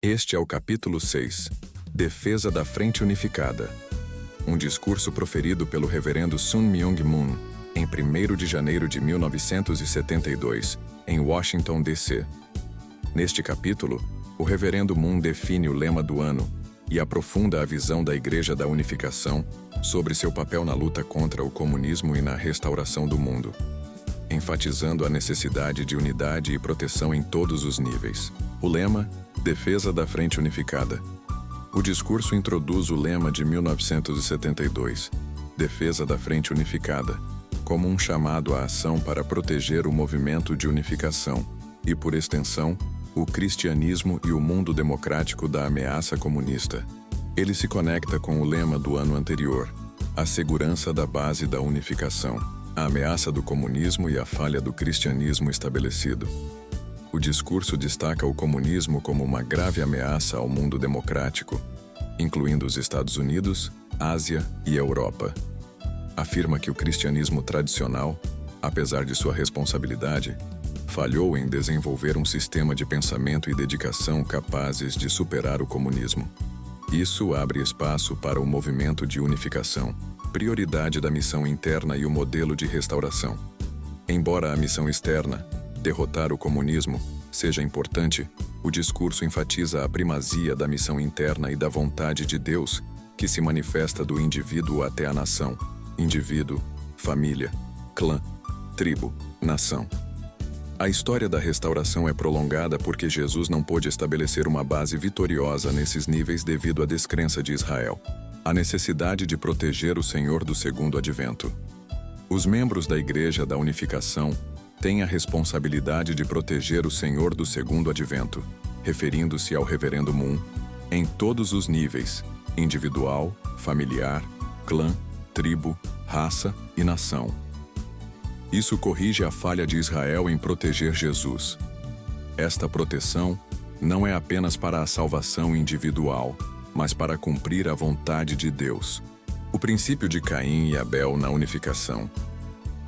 Este é o capítulo 6, Defesa da Frente Unificada. Um discurso proferido pelo reverendo Sun Myung Moon, em 1º de janeiro de 1972, em Washington, D.C. Neste capítulo, o reverendo Moon define o lema do ano e aprofunda a visão da Igreja da Unificação sobre seu papel na luta contra o comunismo e na restauração do mundo, enfatizando a necessidade de unidade e proteção em todos os níveis. O lema, Defesa da Frente Unificada. O discurso introduz o lema de 1972, Defesa da Frente Unificada, como um chamado à ação para proteger o movimento de unificação e, por extensão, o cristianismo e o mundo democrático da ameaça comunista. Ele se conecta com o lema do ano anterior, a segurança da base da unificação, a ameaça do comunismo e a falha do cristianismo estabelecido. O discurso destaca o comunismo como uma grave ameaça ao mundo democrático, incluindo os Estados Unidos, Ásia e Europa. Afirma que o cristianismo tradicional, apesar de sua responsabilidade, falhou em desenvolver um sistema de pensamento e dedicação capazes de superar o comunismo. Isso abre espaço para o movimento de unificação, prioridade da missão interna e o modelo de restauração. Embora a missão externa, derrotar o comunismo, seja importante, o discurso enfatiza a primazia da missão interna e da vontade de Deus, que se manifesta do indivíduo até a nação, indivíduo, família, clã, tribo, nação. A história da restauração é prolongada porque Jesus não pôde estabelecer uma base vitoriosa nesses níveis devido à descrença de Israel. A necessidade de proteger o Senhor do segundo advento. Os membros da Igreja da Unificação têm a responsabilidade de proteger o Senhor do segundo advento, referindo-se ao reverendo Moon, em todos os níveis, individual, familiar, clã, tribo, raça e nação. Isso corrige a falha de Israel em proteger Jesus. Esta proteção não é apenas para a salvação individual, mas para cumprir a vontade de Deus. O princípio de Caim e Abel na unificação.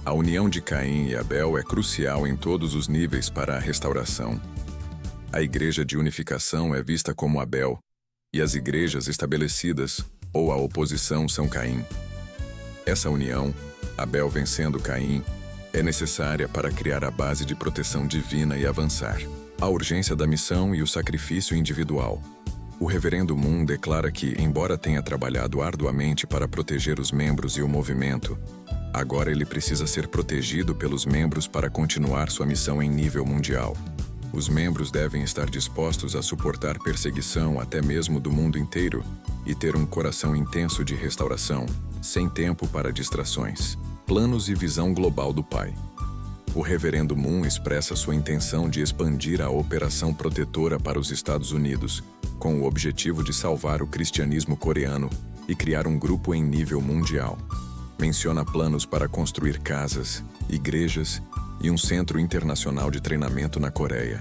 A união de Caim e Abel é crucial em todos os níveis para a restauração. A Igreja de Unificação é vista como Abel, e as igrejas estabelecidas, ou a oposição, são Caim. Essa união, Abel vencendo Caim, é necessária para criar a base de proteção divina e avançar. A urgência da missão e o sacrifício individual. O reverendo Moon declara que, embora tenha trabalhado arduamente para proteger os membros e o movimento, agora ele precisa ser protegido pelos membros para continuar sua missão em nível mundial. Os membros devem estar dispostos a suportar perseguição até mesmo do mundo inteiro e ter um coração intenso de restauração, sem tempo para distrações. Planos e visão global do Pai. O reverendo Moon expressa sua intenção de expandir a operação protetora para os Estados Unidos, com o objetivo de salvar o cristianismo coreano e criar um grupo em nível mundial. Menciona planos para construir casas, igrejas e um centro internacional de treinamento na Coreia,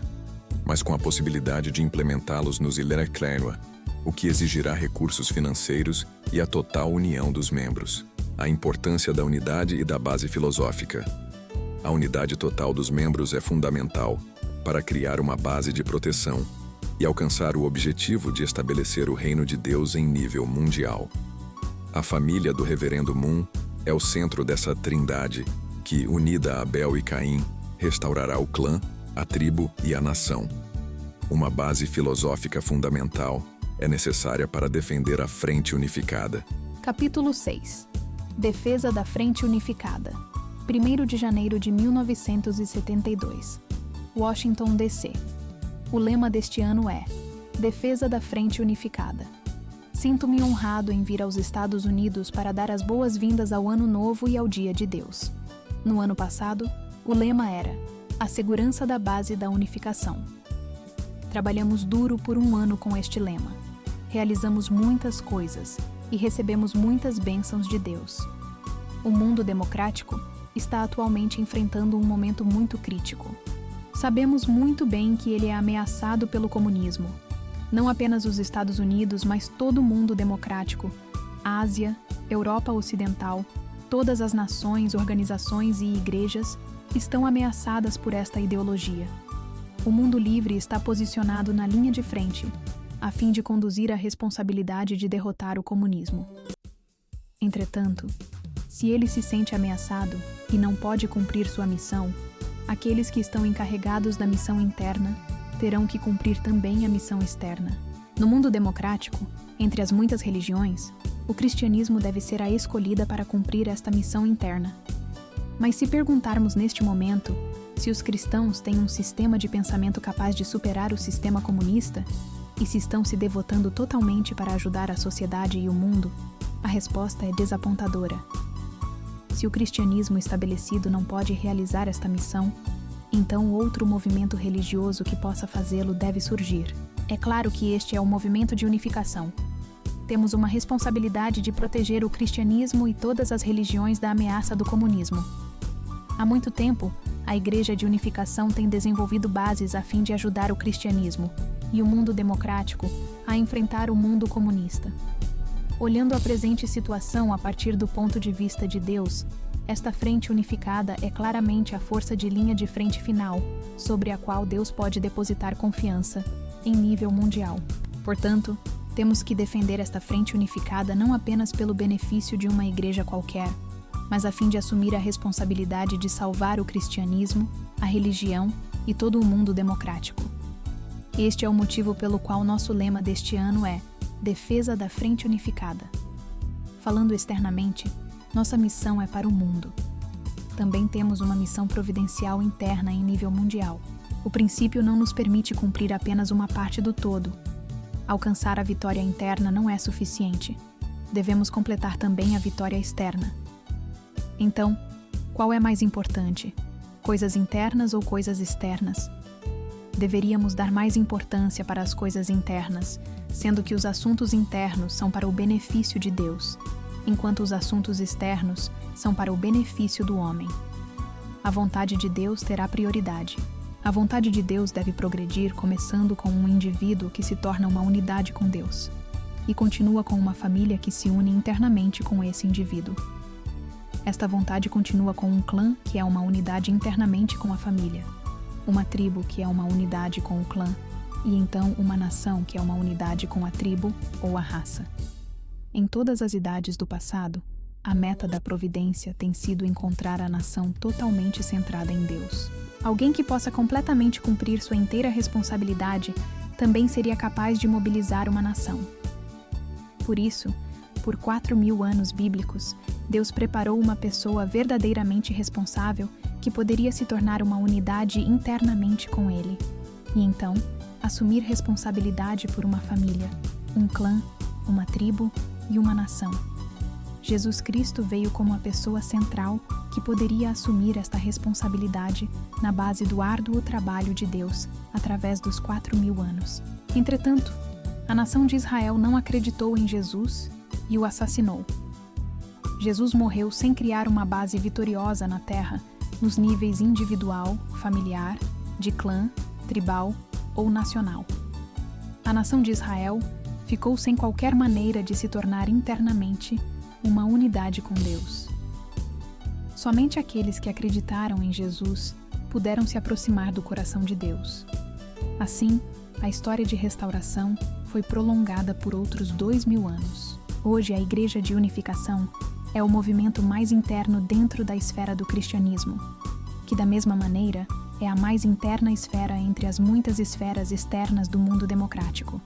mas com a possibilidade de implementá-los nos Ilha-Claire, o que exigirá recursos financeiros e a total união dos membros. A importância da unidade e da base filosófica. A unidade total dos membros é fundamental para criar uma base de proteção e alcançar o objetivo de estabelecer o reino de Deus em nível mundial. A família do reverendo Moon é o centro dessa trindade que, unida a Abel e Caim, restaurará o clã, a tribo e a nação. Uma base filosófica fundamental é necessária para defender a frente unificada. Capítulo 6. Defesa da Frente Unificada. 1º de janeiro de 1972. Washington, D.C. O lema deste ano é Defesa da Frente Unificada. Sinto-me honrado em vir aos Estados Unidos para dar as boas-vindas ao Ano Novo e ao Dia de Deus. No ano passado, o lema era A Segurança da Base da Unificação. Trabalhamos duro por um ano com este lema. Realizamos muitas coisas e recebemos muitas bênçãos de Deus. O mundo democrático está atualmente enfrentando um momento muito crítico. Sabemos muito bem que ele é ameaçado pelo comunismo. Não apenas os Estados Unidos, mas todo o mundo democrático, Ásia, Europa Ocidental, todas as nações, organizações e igrejas estão ameaçadas por esta ideologia. O mundo livre está posicionado na linha de frente, a fim de conduzir a responsabilidade de derrotar o comunismo. Entretanto, se ele se sente ameaçado e não pode cumprir sua missão, aqueles que estão encarregados da missão interna terão que cumprir também a missão externa. No mundo democrático, entre as muitas religiões, o cristianismo deve ser a escolhida para cumprir esta missão interna. Mas se perguntarmos neste momento se os cristãos têm um sistema de pensamento capaz de superar o sistema comunista e se estão se devotando totalmente para ajudar a sociedade e o mundo, a resposta é desapontadora. Se o cristianismo estabelecido não pode realizar esta missão, então outro movimento religioso que possa fazê-lo deve surgir. É claro que este é o movimento de unificação. Temos uma responsabilidade de proteger o cristianismo e todas as religiões da ameaça do comunismo. Há muito tempo, a Igreja de Unificação tem desenvolvido bases a fim de ajudar o cristianismo e o mundo democrático a enfrentar o mundo comunista. Olhando a presente situação a partir do ponto de vista de Deus, esta frente unificada é claramente a força de linha de frente final, sobre a qual Deus pode depositar confiança, em nível mundial. Portanto, temos que defender esta frente unificada não apenas pelo benefício de uma igreja qualquer, mas a fim de assumir a responsabilidade de salvar o cristianismo, a religião e todo o mundo democrático. Este é o motivo pelo qual nosso lema deste ano é Defesa da Frente Unificada. Falando externamente, nossa missão é para o mundo. Também temos uma missão providencial interna em nível mundial. O princípio não nos permite cumprir apenas uma parte do todo. Alcançar a vitória interna não é suficiente. Devemos completar também a vitória externa. Então, qual é mais importante? Coisas internas ou coisas externas? Deveríamos dar mais importância para as coisas internas, sendo que os assuntos internos são para o benefício de Deus, enquanto os assuntos externos são para o benefício do homem. A vontade de Deus terá prioridade. A vontade de Deus deve progredir começando com um indivíduo que se torna uma unidade com Deus, e continua com uma família que se une internamente com esse indivíduo. Esta vontade continua com um clã que é uma unidade internamente com a família, uma tribo que é uma unidade com o clã, e então uma nação que é uma unidade com a tribo ou a raça. Em todas as idades do passado, a meta da providência tem sido encontrar a nação totalmente centrada em Deus. Alguém que possa completamente cumprir sua inteira responsabilidade também seria capaz de mobilizar uma nação. Por isso, por 4.000 anos bíblicos, Deus preparou uma pessoa verdadeiramente responsável que poderia se tornar uma unidade internamente com Ele, e então assumir responsabilidade por uma família, um clã, uma tribo e uma nação. Jesus Cristo veio como a pessoa central que poderia assumir esta responsabilidade na base do árduo trabalho de Deus através dos 4.000 anos. Entretanto, a nação de Israel não acreditou em Jesus e o assassinou. Jesus morreu sem criar uma base vitoriosa na terra, nos níveis individual, familiar, de clã, tribal ou nacional. A nação de Israel ficou sem qualquer maneira de se tornar internamente uma unidade com Deus. Somente aqueles que acreditaram em Jesus puderam se aproximar do coração de Deus. Assim, a história de restauração foi prolongada por outros 2.000 anos. Hoje, a Igreja de Unificação é o movimento mais interno dentro da esfera do cristianismo, que da mesma maneira é a mais interna esfera entre as muitas esferas externas do mundo democrático.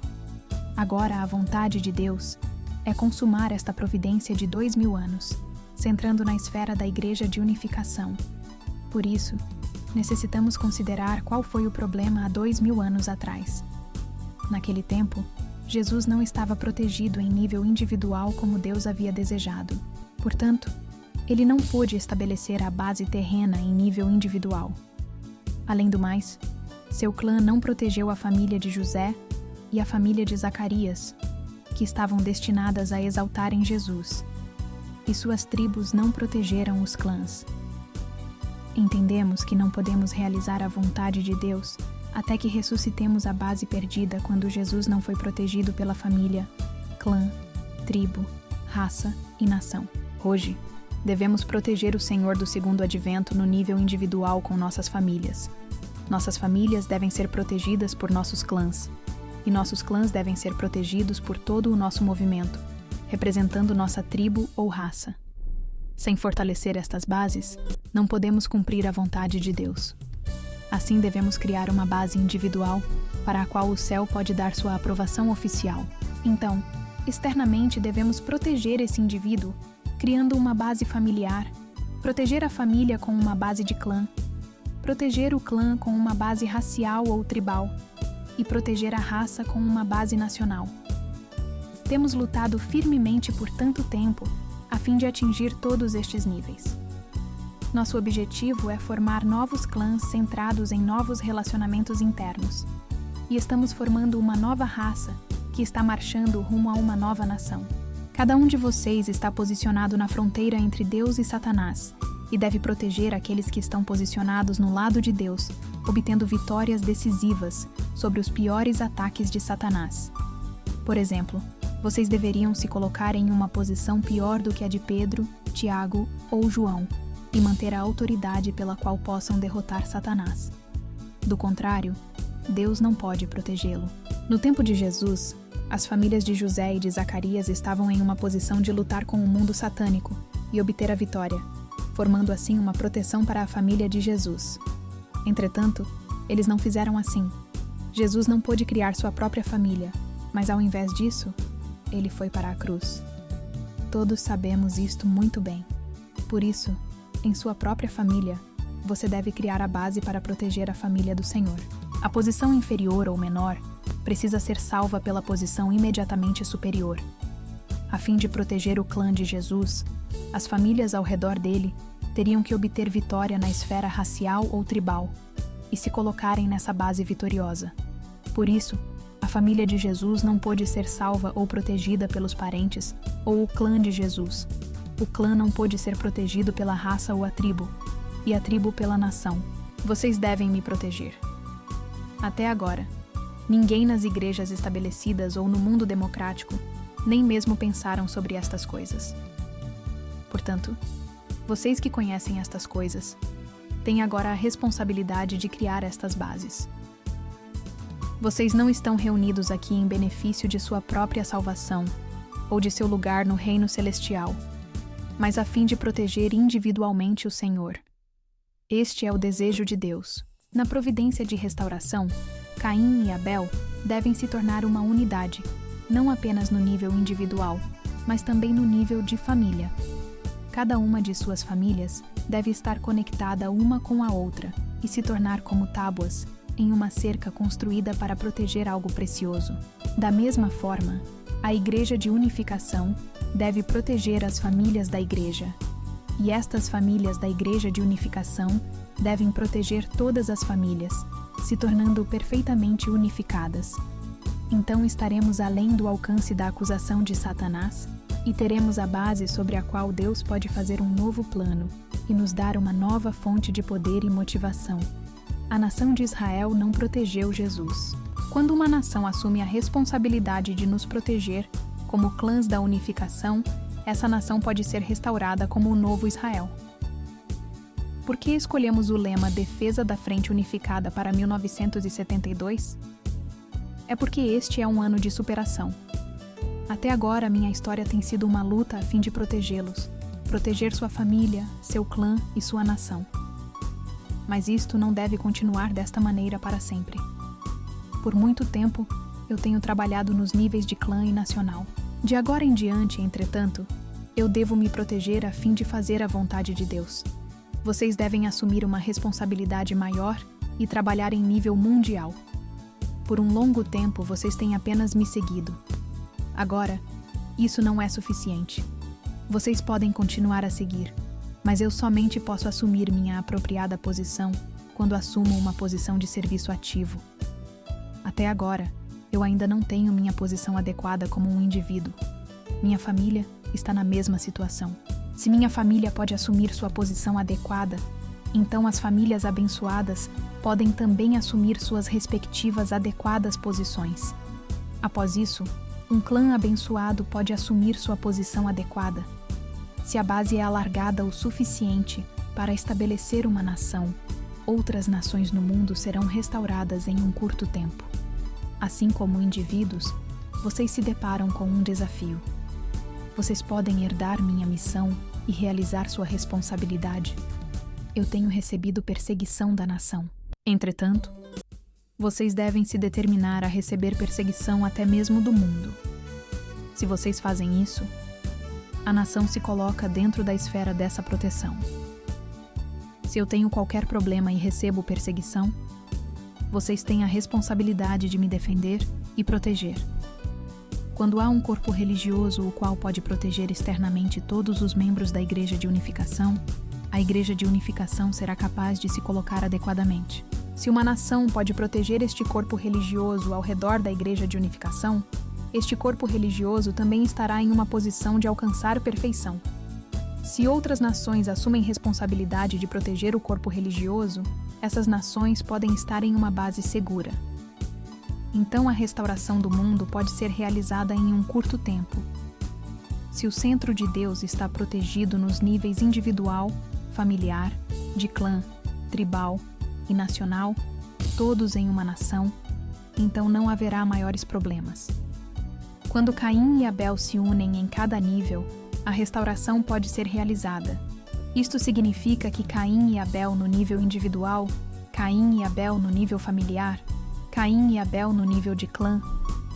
Agora, a vontade de Deus é consumar esta providência de 2.000 anos, centrando na esfera da Igreja de Unificação. Por isso, necessitamos considerar qual foi o problema há 2.000 anos atrás. Naquele tempo, Jesus não estava protegido em nível individual como Deus havia desejado. Portanto, ele não pôde estabelecer a base terrena em nível individual. Além do mais, seu clã não protegeu a família de José e a família de Zacarias, que estavam destinadas a exaltarem Jesus, e suas tribos não protegeram os clãs. Entendemos que não podemos realizar a vontade de Deus até que ressuscitemos a base perdida quando Jesus não foi protegido pela família, clã, tribo, raça e nação. Hoje, devemos proteger o Senhor do segundo advento no nível individual com nossas famílias. Nossas famílias devem ser protegidas por nossos clãs. e nossos clãs devem ser protegidos por todo o nosso movimento, representando nossa tribo ou raça. Sem fortalecer estas bases, não podemos cumprir a vontade de Deus. Assim, devemos criar uma base individual para a qual o céu pode dar sua aprovação oficial. Então, externamente devemos proteger esse indivíduo, criando uma base familiar, proteger a família com uma base de clã, proteger o clã com uma base racial ou tribal e proteger a raça com uma base nacional. Temos lutado firmemente por tanto tempo a fim de atingir todos estes níveis. Nosso objetivo é formar novos clãs centrados em novos relacionamentos internos. E estamos formando uma nova raça que está marchando rumo a uma nova nação. Cada um de vocês está posicionado na fronteira entre Deus e Satanás e deve proteger aqueles que estão posicionados no lado de Deus, obtendo vitórias decisivas sobre os piores ataques de Satanás. Por exemplo, vocês deveriam se colocar em uma posição pior do que a de Pedro, Tiago ou João e manter a autoridade pela qual possam derrotar Satanás. Do contrário, Deus não pode protegê-lo. No tempo de Jesus, as famílias de José e de Zacarias estavam em uma posição de lutar com o mundo satânico e obter a vitória, formando assim uma proteção para a família de Jesus. Entretanto, eles não fizeram assim. Jesus não pôde criar sua própria família, mas ao invés disso, ele foi para a cruz. Todos sabemos isto muito bem. Por isso, em sua própria família, você deve criar a base para proteger a família do Senhor. A posição inferior ou menor precisa ser salva pela posição imediatamente superior. A fim de proteger o clã de Jesus, as famílias ao redor dele teriam que obter vitória na esfera racial ou tribal e se colocarem nessa base vitoriosa. Por isso, a família de Jesus não pôde ser salva ou protegida pelos parentes ou o clã de Jesus. O clã não pôde ser protegido pela raça ou a tribo, e a tribo pela nação. Vocês devem me proteger. Até agora, ninguém nas igrejas estabelecidas ou no mundo democrático nem mesmo pensaram sobre estas coisas. Portanto, vocês que conhecem estas coisas, têm agora a responsabilidade de criar estas bases. Vocês não estão reunidos aqui em benefício de sua própria salvação ou de seu lugar no reino celestial, mas a fim de proteger individualmente o Senhor. Este é o desejo de Deus. Na providência de restauração, Caim e Abel devem se tornar uma unidade, não apenas no nível individual, mas também no nível de família. Cada uma de suas famílias deve estar conectada uma com a outra e se tornar como tábuas em uma cerca construída para proteger algo precioso. Da mesma forma, a Igreja de Unificação deve proteger as famílias da Igreja. E estas famílias da Igreja de Unificação devem proteger todas as famílias, se tornando perfeitamente unificadas. Então estaremos além do alcance da acusação de Satanás e teremos a base sobre a qual Deus pode fazer um novo plano e nos dar uma nova fonte de poder e motivação. A nação de Israel não protegeu Jesus. Quando uma nação assume a responsabilidade de nos proteger, como clãs da unificação, essa nação pode ser restaurada como o novo Israel. Por que escolhemos o lema Defesa da Frente Unificada para 1972? É porque este é um ano de superação. Até agora, minha história tem sido uma luta a fim de protegê-los, proteger sua família, seu clã e sua nação. Mas isto não deve continuar desta maneira para sempre. Por muito tempo, eu tenho trabalhado nos níveis de clã e nacional. De agora em diante, entretanto, eu devo me proteger a fim de fazer a vontade de Deus. Vocês devem assumir uma responsabilidade maior e trabalhar em nível mundial. Por um longo tempo, vocês têm apenas me seguido. Agora, isso não é suficiente. Vocês podem continuar a seguir, mas eu somente posso assumir minha apropriada posição quando assumo uma posição de serviço ativo. Até agora, eu ainda não tenho minha posição adequada como um indivíduo. Minha família está na mesma situação. Se minha família pode assumir sua posição adequada, então as famílias abençoadas podem também assumir suas respectivas adequadas posições. Após isso, um clã abençoado pode assumir sua posição adequada. Se a base é alargada o suficiente para estabelecer uma nação, outras nações no mundo serão restauradas em um curto tempo. Assim como indivíduos, vocês se deparam com um desafio. Vocês podem herdar minha missão e realizar sua responsabilidade. Eu tenho recebido perseguição da nação. Entretanto, vocês devem se determinar a receber perseguição até mesmo do mundo. Se vocês fazem isso, a nação se coloca dentro da esfera dessa proteção. Se eu tenho qualquer problema e recebo perseguição, vocês têm a responsabilidade de me defender e proteger. Quando há um corpo religioso o qual pode proteger externamente todos os membros da Igreja de Unificação, a Igreja de Unificação será capaz de se colocar adequadamente. Se uma nação pode proteger este corpo religioso ao redor da Igreja de Unificação, este corpo religioso também estará em uma posição de alcançar perfeição. Se outras nações assumem responsabilidade de proteger o corpo religioso, essas nações podem estar em uma base segura. Então a restauração do mundo pode ser realizada em um curto tempo. Se o centro de Deus está protegido nos níveis individual, familiar, de clã, tribal e nacional, todos em uma nação, então não haverá maiores problemas. Quando Caim e Abel se unem em cada nível, a restauração pode ser realizada. Isto significa que Caim e Abel no nível individual, Caim e Abel no nível familiar, Caim e Abel no nível de clã,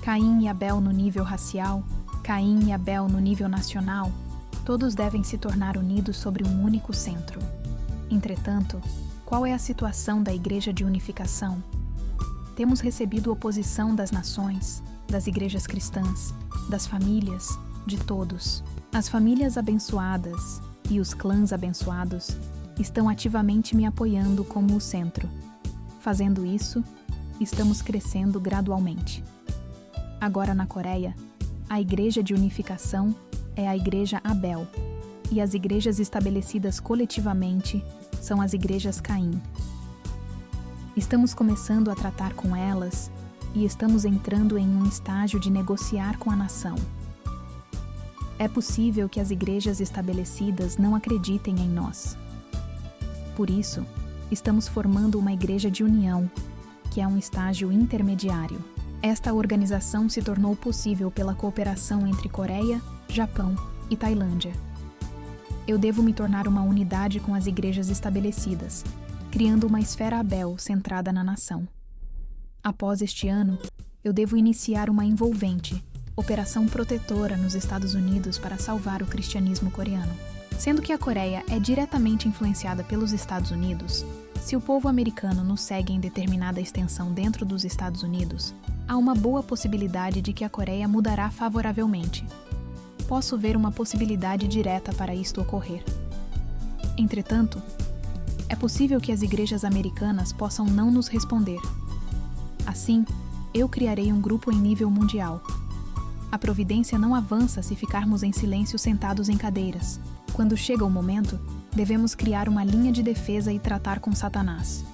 Caim e Abel no nível racial, Caim e Abel no nível nacional, todos devem se tornar unidos sobre um único centro. Entretanto, qual é a situação da Igreja de Unificação? Temos recebido oposição das nações, das igrejas cristãs, das famílias, de todos. As famílias abençoadas e os clãs abençoados estão ativamente me apoiando como o centro. Fazendo isso, estamos crescendo gradualmente. Agora na Coreia, a Igreja de Unificação é a Igreja Abel, e as igrejas estabelecidas coletivamente são as igrejas Caim. Estamos começando a tratar com elas e estamos entrando em um estágio de negociar com a nação. É possível que as igrejas estabelecidas não acreditem em nós. Por isso, estamos formando uma igreja de união, que é um estágio intermediário. Esta organização se tornou possível pela cooperação entre Coreia, Japão e Tailândia. Eu devo me tornar uma unidade com as igrejas estabelecidas, criando uma esfera Abel centrada na nação. Após este ano, eu devo iniciar uma envolvente, operação protetora nos Estados Unidos para salvar o cristianismo coreano. Sendo que a Coreia é diretamente influenciada pelos Estados Unidos, se o povo americano nos segue em determinada extensão dentro dos Estados Unidos, há uma boa possibilidade de que a Coreia mudará favoravelmente. Posso ver uma possibilidade direta para isto ocorrer. Entretanto, é possível que as igrejas americanas possam não nos responder. Assim, eu criarei um grupo em nível mundial. A providência não avança se ficarmos em silêncio sentados em cadeiras. Quando chega o momento, devemos criar uma linha de defesa e tratar com Satanás.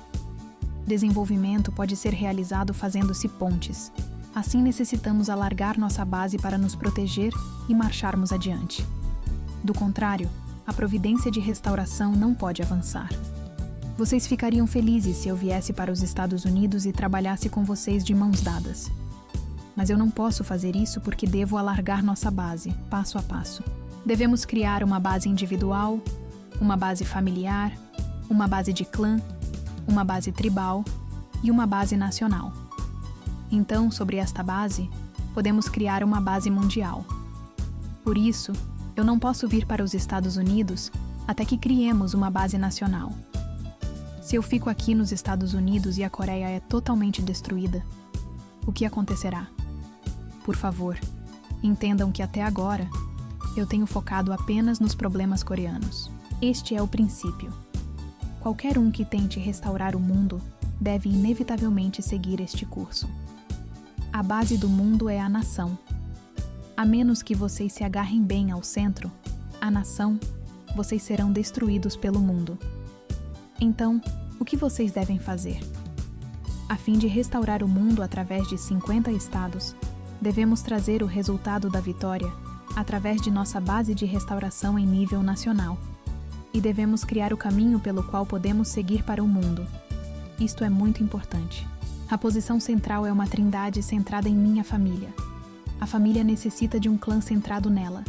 Desenvolvimento pode ser realizado fazendo-se pontes. Assim necessitamos alargar nossa base para nos proteger e marcharmos adiante. Do contrário, a providência de restauração não pode avançar. Vocês ficariam felizes se eu viesse para os Estados Unidos e trabalhasse com vocês de mãos dadas. Mas eu não posso fazer isso porque devo alargar nossa base, passo a passo. Devemos criar uma base individual, uma base familiar, uma base de clã, uma base tribal e uma base nacional. Então, sobre esta base, podemos criar uma base mundial. Por isso, eu não posso vir para os Estados Unidos até que criemos uma base nacional. Se eu fico aqui nos Estados Unidos e a Coreia é totalmente destruída, o que acontecerá? Por favor, entendam que até agora, eu tenho focado apenas nos problemas coreanos. Este é o princípio. Qualquer um que tente restaurar o mundo deve inevitavelmente seguir este curso. A base do mundo é a nação. A menos que vocês se agarrem bem ao centro, a nação, vocês serão destruídos pelo mundo. Então, o que vocês devem fazer? A fim de restaurar o mundo através de 50 estados, devemos trazer o resultado da vitória através de nossa base de restauração em nível nacional. E devemos criar o caminho pelo qual podemos seguir para o mundo. Isto é muito importante. A posição central é uma trindade centrada em minha família. A família necessita de um clã centrado nela,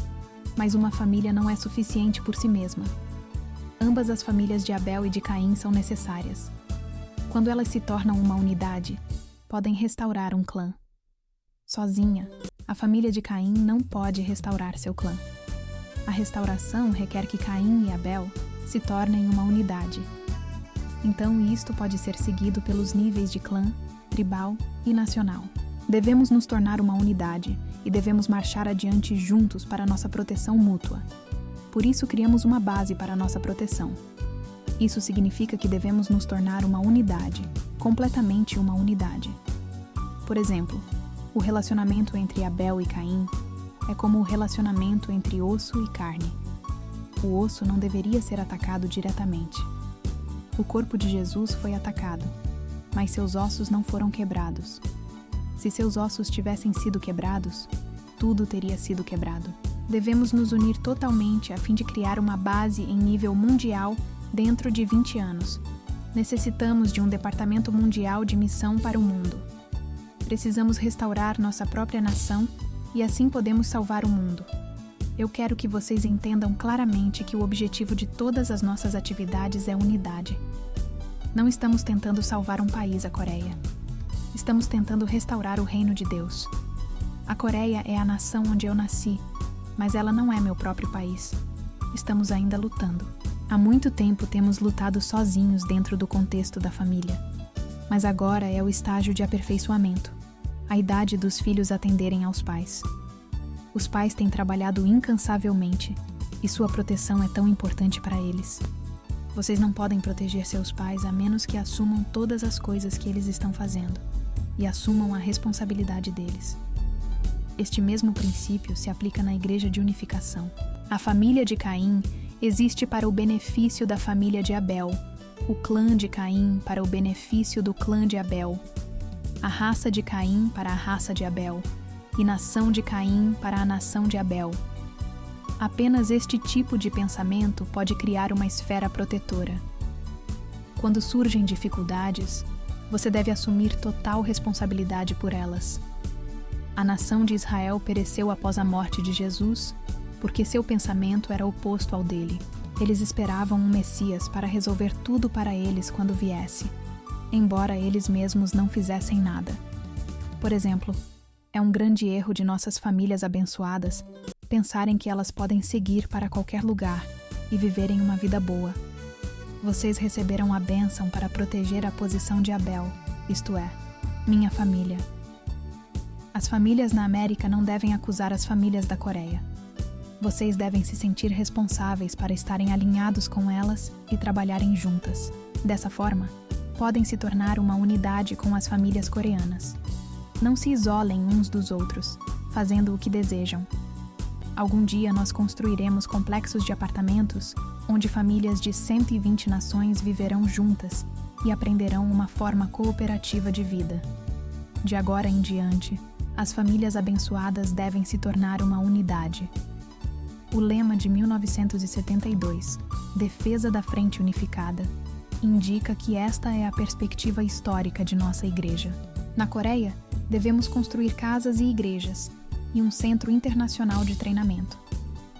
mas uma família não é suficiente por si mesma. Ambas as famílias de Abel e de Caim são necessárias. Quando elas se tornam uma unidade, podem restaurar um clã. Sozinha, a família de Caim não pode restaurar seu clã. A restauração requer que Caim e Abel se tornem uma unidade. Então isto pode ser seguido pelos níveis de clã, tribal e nacional. Devemos nos tornar uma unidade e devemos marchar adiante juntos para nossa proteção mútua. Por isso criamos uma base para nossa proteção. Isso significa que devemos nos tornar uma unidade, completamente uma unidade. Por exemplo, o relacionamento entre Abel e Caim é como o relacionamento entre osso e carne. O osso não deveria ser atacado diretamente. O corpo de Jesus foi atacado, mas seus ossos não foram quebrados. Se seus ossos tivessem sido quebrados, tudo teria sido quebrado. Devemos nos unir totalmente a fim de criar uma base em nível mundial dentro de 20 anos. Necessitamos de um departamento mundial de missão para o mundo. Precisamos restaurar nossa própria nação e assim podemos salvar o mundo. Eu quero que vocês entendam claramente que o objetivo de todas as nossas atividades é unidade. Não estamos tentando salvar um país, a Coreia. Estamos tentando restaurar o reino de Deus. A Coreia é a nação onde eu nasci, mas ela não é meu próprio país. Estamos ainda lutando. Há muito tempo temos lutado sozinhos dentro do contexto da família. Mas agora é o estágio de aperfeiçoamento, a idade dos filhos atenderem aos pais. Os pais têm trabalhado incansavelmente e sua proteção é tão importante para eles. Vocês não podem proteger seus pais a menos que assumam todas as coisas que eles estão fazendo e assumam a responsabilidade deles. Este mesmo princípio se aplica na Igreja de Unificação. A família de Caim existe para o benefício da família de Abel, o clã de Caim para o benefício do clã de Abel, a raça de Caim para a raça de Abel, e nação de Caim para a nação de Abel. Apenas este tipo de pensamento pode criar uma esfera protetora. Quando surgem dificuldades, você deve assumir total responsabilidade por elas. A nação de Israel pereceu após a morte de Jesus, porque seu pensamento era oposto ao dele. Eles esperavam um Messias para resolver tudo para eles quando viesse, embora eles mesmos não fizessem nada. Por exemplo, é um grande erro de nossas famílias abençoadas pensarem que elas podem seguir para qualquer lugar e viverem uma vida boa. Vocês receberam a bênção para proteger a posição de Abel, isto é, minha família. As famílias na América não devem acusar as famílias da Coreia. Vocês devem se sentir responsáveis para estarem alinhados com elas e trabalharem juntas. Dessa forma, podem se tornar uma unidade com as famílias coreanas. Não se isolem uns dos outros, fazendo o que desejam. Algum dia nós construiremos complexos de apartamentos onde famílias de 120 nações viverão juntas e aprenderão uma forma cooperativa de vida. De agora em diante, as famílias abençoadas devem se tornar uma unidade. O lema de 1972, Defesa da Frente Unificada, indica que esta é a perspectiva histórica de nossa igreja. Na Coreia, devemos construir casas e igrejas, e um centro internacional de treinamento.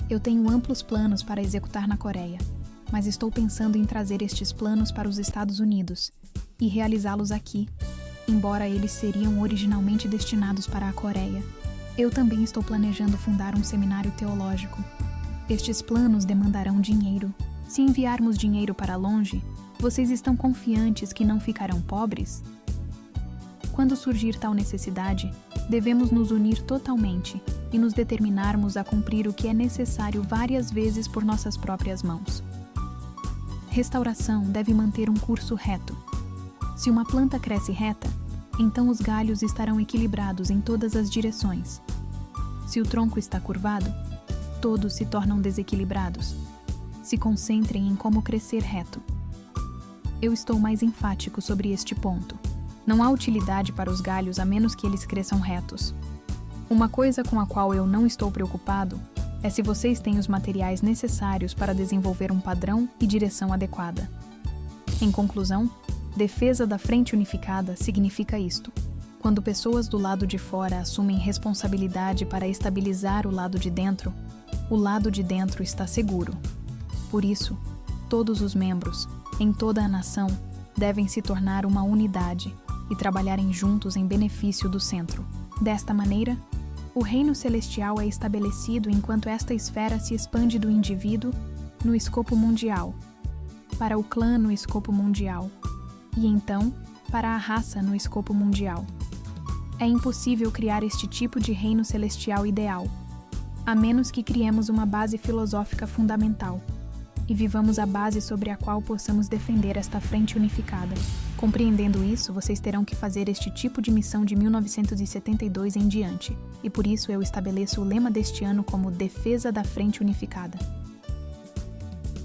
Eu tenho amplos planos para executar na Coreia, mas estou pensando em trazer estes planos para os Estados Unidos e realizá-los aqui, embora eles seriam originalmente destinados para a Coreia. Eu também estou planejando fundar um seminário teológico. Estes planos demandarão dinheiro. Se enviarmos dinheiro para longe, vocês estão confiantes que não ficarão pobres? Quando surgir tal necessidade, devemos nos unir totalmente e nos determinarmos a cumprir o que é necessário várias vezes por nossas próprias mãos. Restauração deve manter um curso reto. Se uma planta cresce reta, então os galhos estarão equilibrados em todas as direções. Se o tronco está curvado, todos se tornam desequilibrados. Se concentrem em como crescer reto. Eu estou mais enfático sobre este ponto. Não há utilidade para os galhos a menos que eles cresçam retos. Uma coisa com a qual eu não estou preocupado é se vocês têm os materiais necessários para desenvolver um padrão e direção adequada. Em conclusão, Defesa da frente unificada significa isto: quando pessoas do lado de fora assumem responsabilidade para estabilizar o lado de dentro está seguro. Por isso, todos os membros, em toda a nação, devem se tornar uma unidade e trabalharem juntos em benefício do centro. Desta maneira, o reino celestial é estabelecido enquanto esta esfera se expande do indivíduo no escopo mundial, para o clã no escopo mundial, e então para a raça no escopo mundial. É impossível criar este tipo de reino celestial ideal, a menos que criemos uma base filosófica fundamental e vivamos a base sobre a qual possamos defender esta frente unificada. Compreendendo isso, vocês terão que fazer este tipo de missão de 1972 em diante, e por isso eu estabeleço o lema deste ano como Defesa da Frente Unificada.